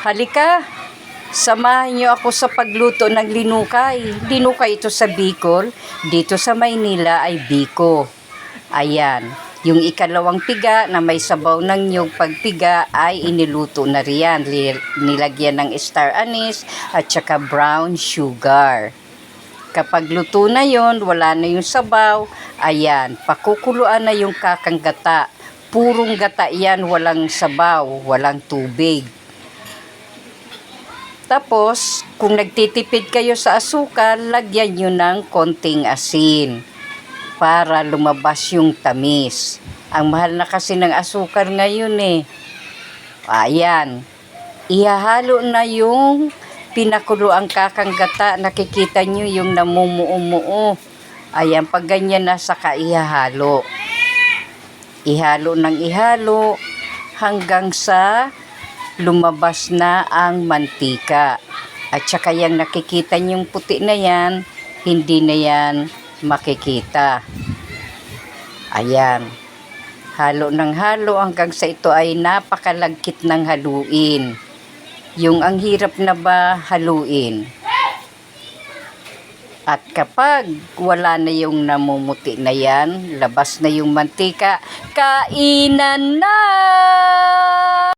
Halika, samahan niyo ako sa pagluto ng linukay. Linukay ito sa Bicol, dito sa Maynila ay biko. Ayan, yung ikalawang piga na may sabaw ng niyog pagpiga ay iniluto na riyan. Nilagyan ng star anise at saka brown sugar. Kapag luto na yon, wala na yung sabaw, ayan, pakukuluan na yung kakang gata. Purong gata yan, walang sabaw, walang tubig. Tapos, kung nagtitipid kayo sa asukal, lagyan nyo ng konting asin para lumabas yung tamis. Ang mahal na kasi ng asukal ngayon eh. Ayan, ihahalo na yung pinakulo ang kakang gata. Nakikita nyo yung namumuo-muo. Ayan, pag ganyan na saka ihahalo. Ihalo ng ihalo hanggang sa lumabas na ang mantika. At saka yung nakikita nyong puti na yan, hindi na yan makikita. Ayan. Halo ng halo hanggang sa ito ay napakalagkit ng haluin. Yung ang hirap na ba haluin. At kapag wala na yung namumuti na yan, labas na yung mantika, kainan na!